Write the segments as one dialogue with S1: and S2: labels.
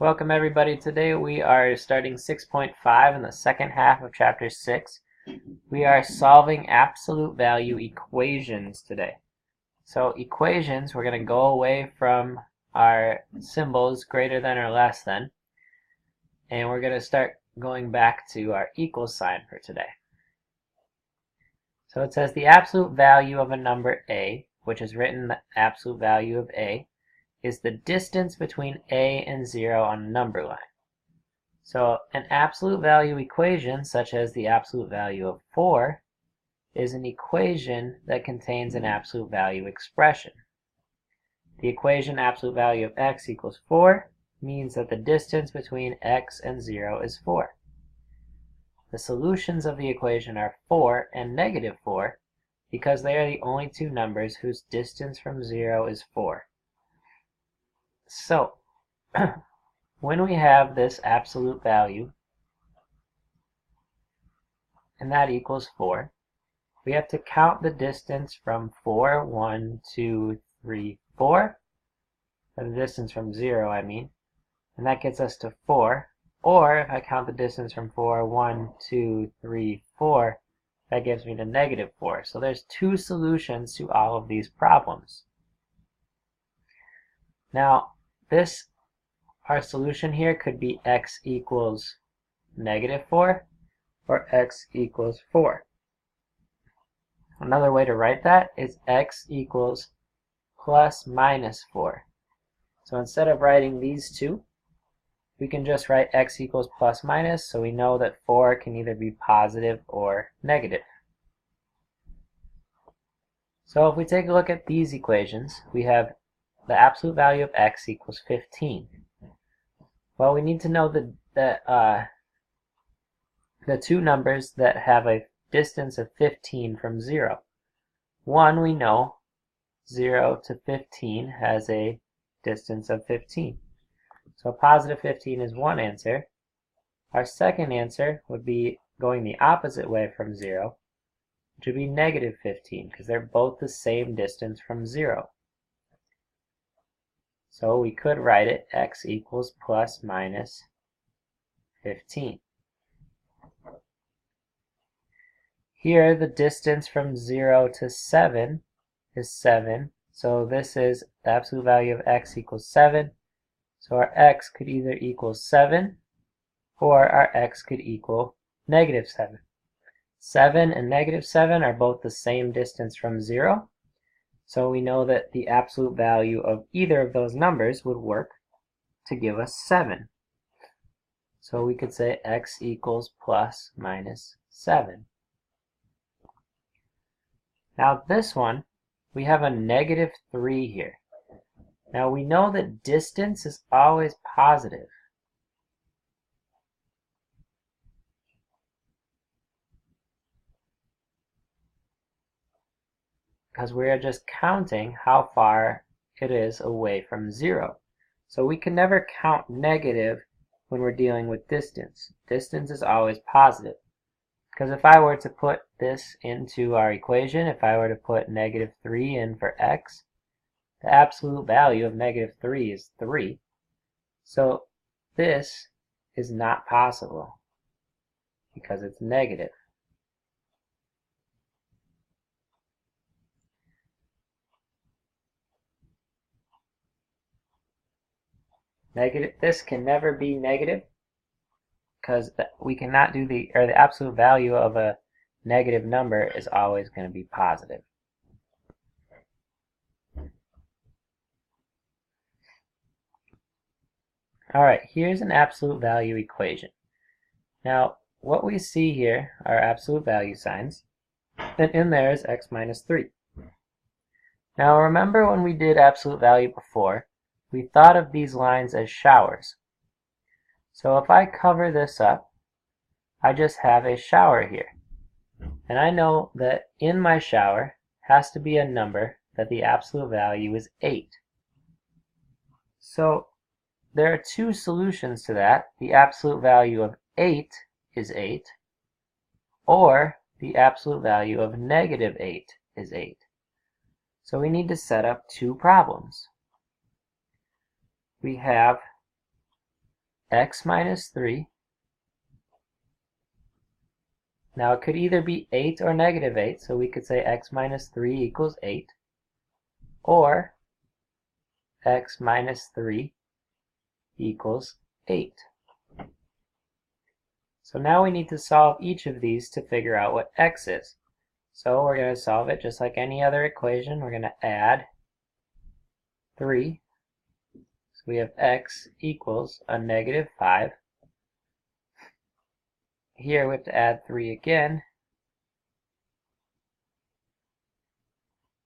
S1: Welcome everybody. Today we are starting 6.5 in the second half of chapter 6. We are solving absolute value equations today. So equations, we're going to go away from our symbols greater than or less than, and we're going to start going back to our equal sign for today. So it says the absolute value of a number a, which is written the absolute value of a, is the distance between a and 0 on a number line. So an absolute value equation, such as the absolute value of 4, is an equation that contains an absolute value expression. The equation absolute value of x equals 4 means that the distance between x and 0 is 4. The solutions of the equation are 4 and negative 4 because they are the only two numbers whose distance from 0 is 4. So, when we have this absolute value, and that equals 4, we have to count the distance from 4, 1, 2, 3, 4, or the distance from 0, I mean, and that gets us to 4. Or if I count the distance from 4, 1, 2, 3, 4, that gives me to negative 4. So there's two solutions to all of these problems. Now, our solution here could be x equals negative 4 or x equals 4. Another way to write that is x equals plus minus 4. So instead of writing these two, we can just write x equals plus minus, so we know that 4 can either be positive or negative. So if we take a look at these equations, we have the absolute value of x equals 15. Well, we need to know the two numbers that have a distance of 15 from 0. One, we know 0 to 15 has a distance of 15. So positive 15 is one answer. Our second answer would be going the opposite way from 0, which would be negative 15, because they're both the same distance from 0. So we could write it x equals plus minus 15. Here, the distance from 0 to 7 is 7. So this is the absolute value of x equals 7. So our x could either equal 7 or our x could equal negative 7. 7 and negative 7 are both the same distance from 0. So we know that the absolute value of either of those numbers would work to give us 7. So we could say x equals plus minus 7. Now this one, we have a negative 3 here. Now we know that distance is always positive. Because we are just counting how far it is away from 0. So we can never count negative when we're dealing with distance. Distance is always positive. Because if I were to put this into our equation, if I were to put negative 3 in for x, the absolute value of negative 3 is 3. So this is not possible because it's negative. This can never be negative because we cannot do the absolute value of a negative number is always going to be positive. Alright, here's an absolute value equation. Now, what we see here are absolute value signs, and in there is x minus 3. Now remember when we did absolute value before, we thought of these lines as showers. So if I cover this up, I just have a shower here. And I know that in my shower has to be a number that the absolute value is 8. So there are two solutions to that. The absolute value of 8 is 8, or the absolute value of negative 8 is 8. So we need to set up two problems. We have x minus 3. Now it could either be 8 or negative 8, so we could say x minus 3 equals 8, or x minus 3 equals 8. So now we need to solve each of these to figure out what x is. So we're going to solve it just like any other equation. We're going to add 3. So we have x equals a negative 5. Here we have to add 3 again.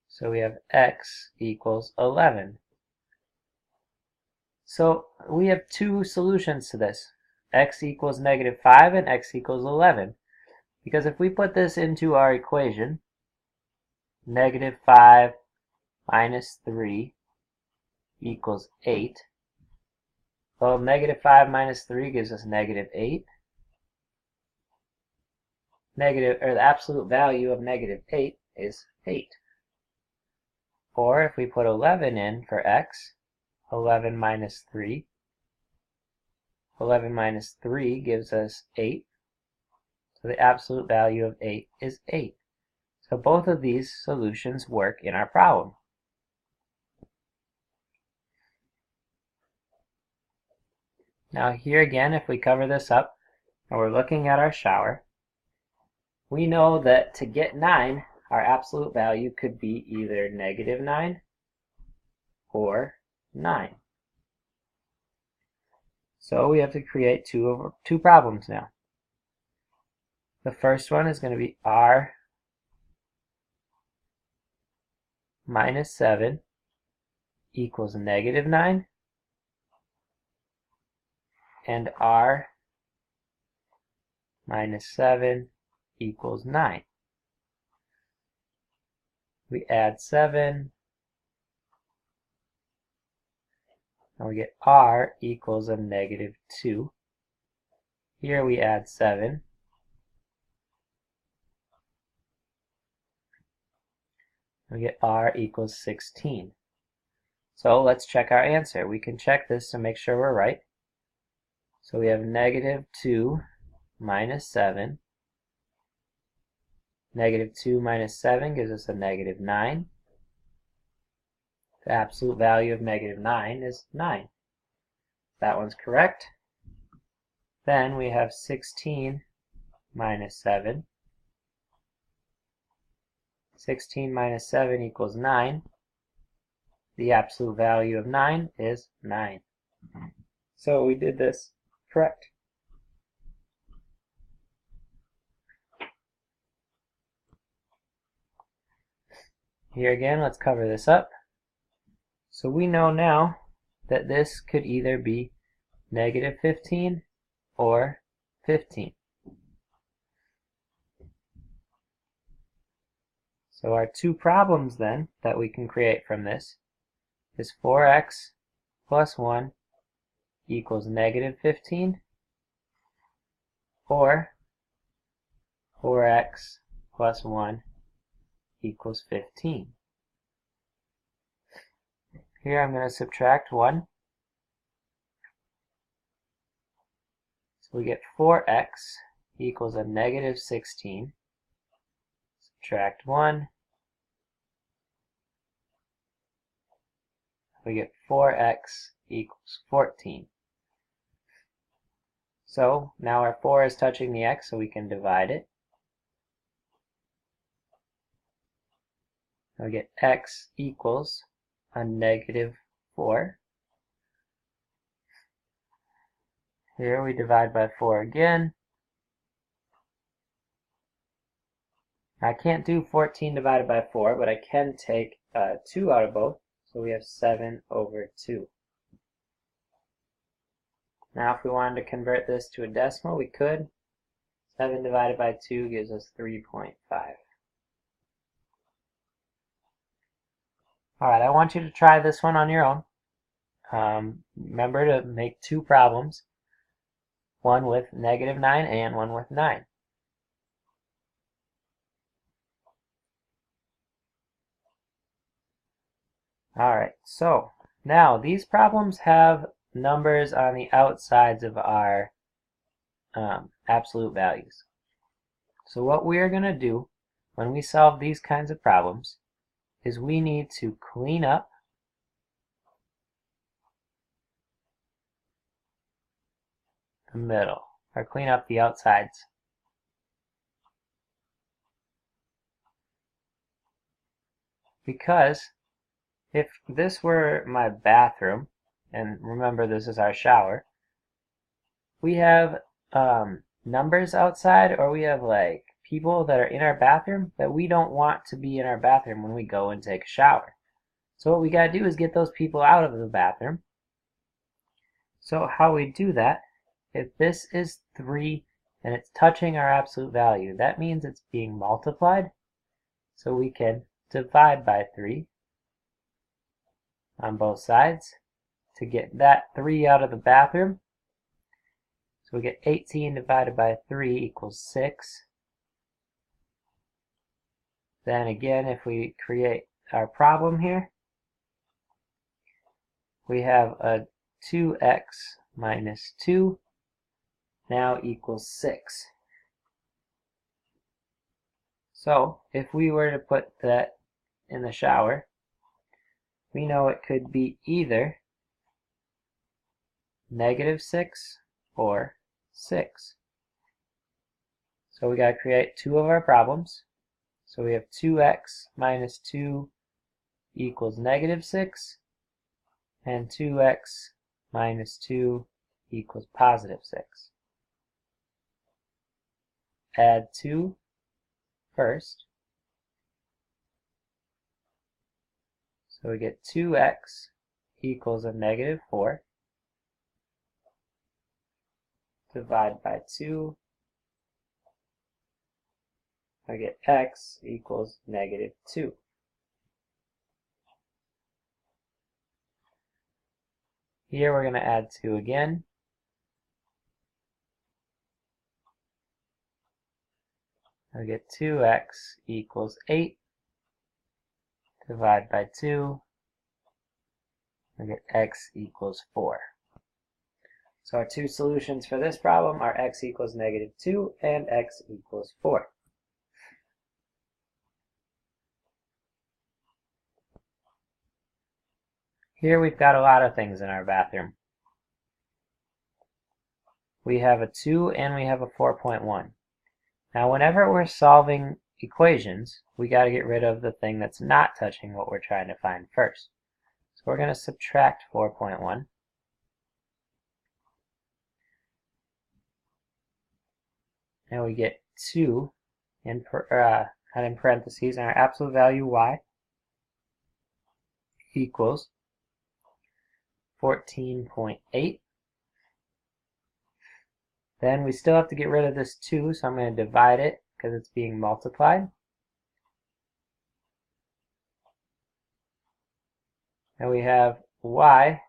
S1: So we have x equals 11. So we have two solutions to this. X equals negative 5 and x equals 11. Because if we put this into our equation, negative 5 minus 3 equals 8. Well, negative 5 minus 3 gives us negative 8. The absolute value of negative 8 is 8. Or if we put 11 in for x, 11 minus 3. 11 minus 3 gives us 8. So the absolute value of 8 is 8. So both of these solutions work in our problem. Now here again, if we cover this up and we're looking at our shower, we know that to get 9, our absolute value could be either negative 9 or 9. So we have to create two problems now. The first one is going to be r minus 7 equals negative 9, and r minus 7 equals 9. We add 7, and we get r equals a negative 2. Here we add 7. We get r equals 16. So let's check our answer. We can check this to make sure we're right. So we have negative 2 minus 7. Negative 2 minus 7 gives us a negative 9. The absolute value of negative 9 is 9. That one's correct. Then we have 16 minus 7. 16 minus 7 equals 9. The absolute value of 9 is 9. So we did this correct. Here again, let's cover this up. So we know now that this could either be negative 15 or 15. So our two problems then that we can create from this is 4x plus 1 equals negative 15, or 4x plus 1 equals 15. Here I'm going to subtract 1. So we get 4x equals a negative 16. Subtract 1. We get 4x equals 14. So now our 4 is touching the x, so we can divide it. We get x equals a negative 4. Here we divide by 4 again. I can't do 14 divided by 4, but I can take 2 out of both. So we have 7 over 2. Now if we wanted to convert this to a decimal, we could. 7 divided by 2 gives us 3.5. Alright, I want you to try this one on your own. Remember to make two problems. One with negative 9 and one with 9. Alright, so now these problems have numbers on the outsides of our absolute values. So what we are going to do when we solve these kinds of problems is we need to clean up the middle, or clean up the outsides. Because if this were my bathroom, and remember this is our shower, we have numbers outside, or we have like people that are in our bathroom that we don't want to be in our bathroom when we go and take a shower. So what we got to do is get those people out of the bathroom. So how we do that, if this is 3 and it's touching our absolute value, that means it's being multiplied. So we can divide by 3 on both sides to get that 3 out of the bathroom. So we get 18 divided by 3 equals 6. Then again, if we create our problem here, we have a 2x minus 2 now equals 6. So if we were to put that in the shower, we know it could be either -6 or 6. So we got to create 2 of our problems. So we have 2x minus 2 equals -6, and 2x minus 2 equals +6. Add 2 first. So we get 2x equals a -4. Divide by 2. I get x equals -2. Here we're going to add 2 again. I get 2x equals 8. Divide by 2. I get x equals 4. So our two solutions for this problem are x equals -2 and x equals 4. Here we've got a lot of things in our bathroom. We have a 2 and we have a 4.1. Now whenever we're solving equations, we got to get rid of the thing that's not touching what we're trying to find first. So we're going to subtract 4.1. And we get 2 in parentheses, and our absolute value y equals 14.8. Then we still have to get rid of this 2, so I'm going to divide it because it's being multiplied. And we have y,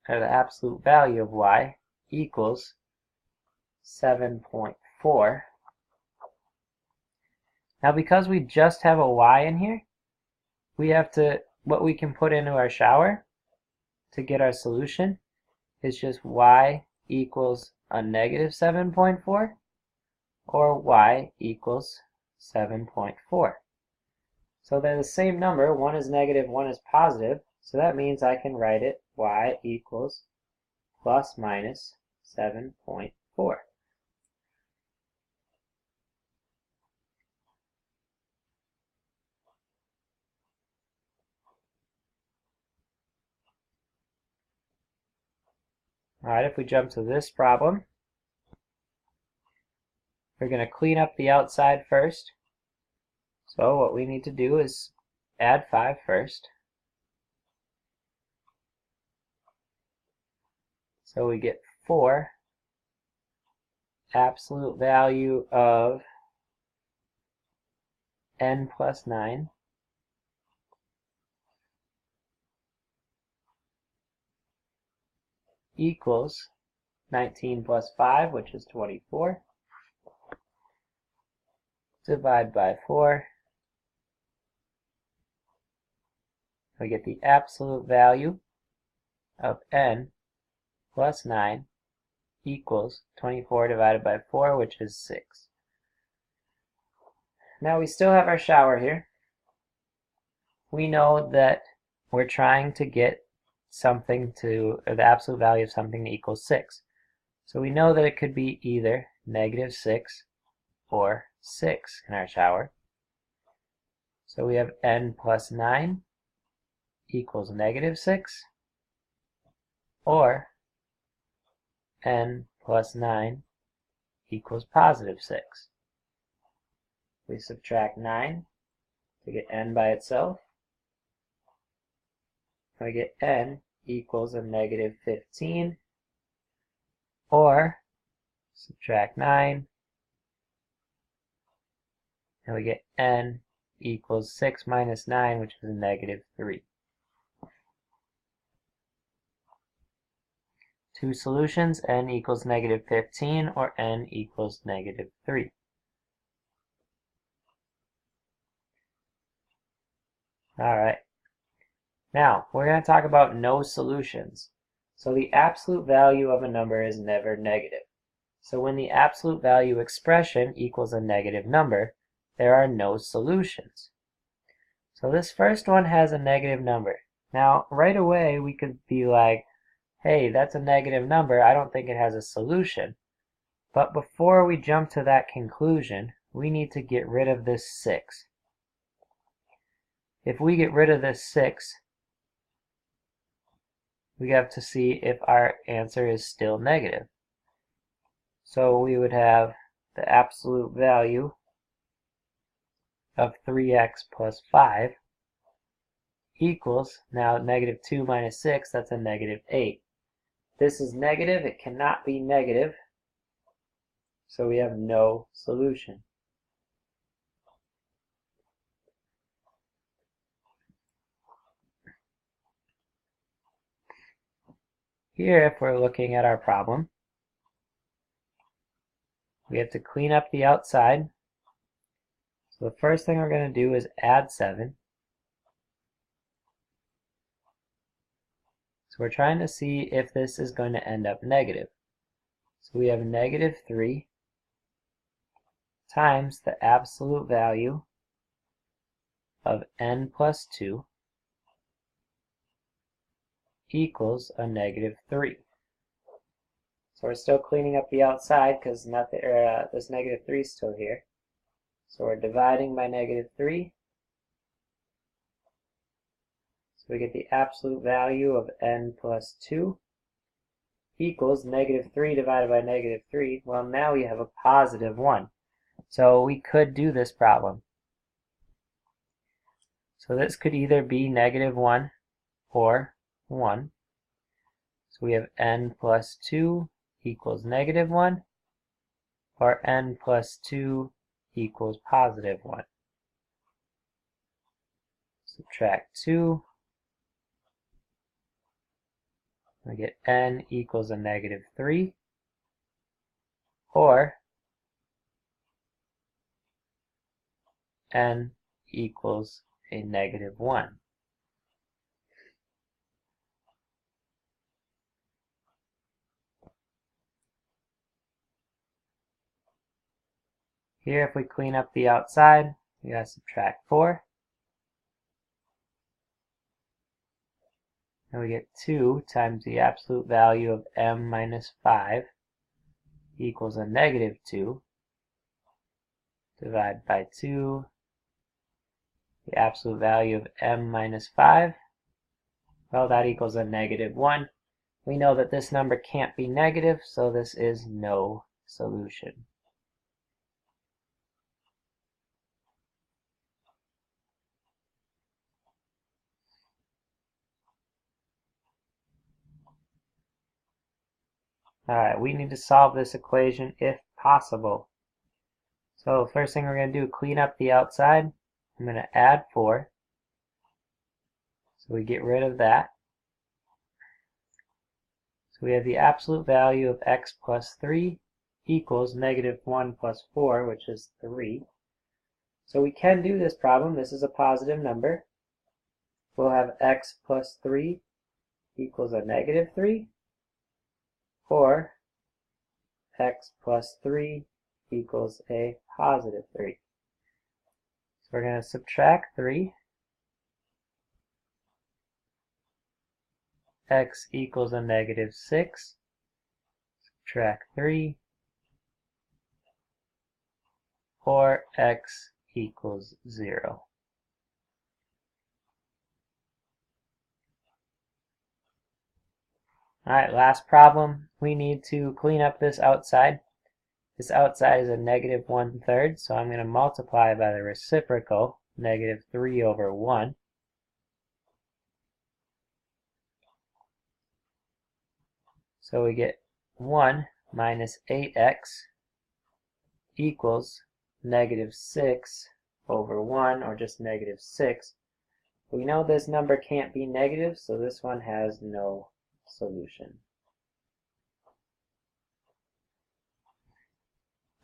S1: or the absolute value of y, equals 7.4. Now because we just have a y in here, we have to, what we can put into our shower to get our solution is just y equals a -7.4 or y equals 7.4. So they're the same number, one is negative, one is positive, so that means I can write it y equals ± 7.4. Alright, if we jump to this problem, we're going to clean up the outside first. So what we need to do is add 5 first. So we get 4, absolute value of n plus 9 equals 19 plus 5, which is 24. Divide by 4. we get the absolute value of n plus 9 equals 24 divided by 4, which is 6. Now we still have our shower here. We know that we're trying to get something to, or the absolute value of something to equal 6. So we know that it could be either negative 6 or 6 in our shower. So we have n plus 9 equals negative 6, or n plus 9 equals positive 6. We subtract 9 to get n by itself. We get n equals a negative 15, or subtract 9, and we get n equals 6 minus 9, which is a negative 3. Two solutions, n equals negative 15 or n equals negative 3. Alright, now we're going to talk about no solutions. So the absolute value of a number is never negative. So when the absolute value expression equals a negative number, there are no solutions. So this first one has a negative number. Now right away we could be like, hey, that's a negative number, I don't think it has a solution. But before we jump to that conclusion, we need to get rid of this 6. If we get rid of this 6, we have to see if our answer is still negative. So we would have the absolute value of 3x plus 5 equals, now negative 2 minus 6, that's a negative 8. This is negative, it cannot be negative, so we have no solution. Here, if we're looking at our problem, we have to clean up the outside. So the first thing we're going to do is add 7. So we're trying to see if this is going to end up negative. So we have negative 3 times the absolute value of n plus 2 equals a negative 3. So we're still cleaning up the outside because this negative 3 is still here. So we're dividing by negative 3. So we get the absolute value of n plus 2 equals negative 3 divided by negative 3. Well, now we have a positive 1. So we could do this problem. So this could either be negative 1 or 1. So we have n plus 2 equals negative 1, or n plus 2 equals positive 1. Subtract 2. We get n equals a negative 3, or n equals a negative 1. Here, if we clean up the outside, we gotta subtract 4. And we get 2 times the absolute value of m minus 5 equals a negative 2. Divide by 2. The absolute value of m minus 5, well, that equals a negative 1. We know that this number can't be negative, so this is no solution. Alright, we need to solve this equation if possible. So first thing we're going to do, clean up the outside. I'm going to add 4. So we get rid of that. So we have the absolute value of x plus 3 equals negative 1 plus 4, which is 3. So we can do this problem. This is a positive number. we'll have x plus 3 equals a negative 3, or x plus 3 equals a positive 3. So we're going to subtract 3. X equals a negative 6. Subtract 3. Or x equals 0. Alright, last problem. We need to clean up this outside. This outside is a negative 1/3, so I'm going to multiply by the reciprocal, negative 3 over 1. So we get 1 minus 8x equals negative 6 over 1, or just negative 6. We know this number can't be negative, so this one has no solution.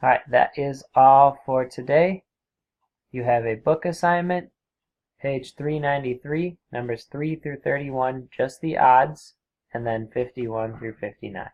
S1: Alright, that is all for today. You have a book assignment, page 393, numbers 3 through 31, just the odds, and then 51 through 59.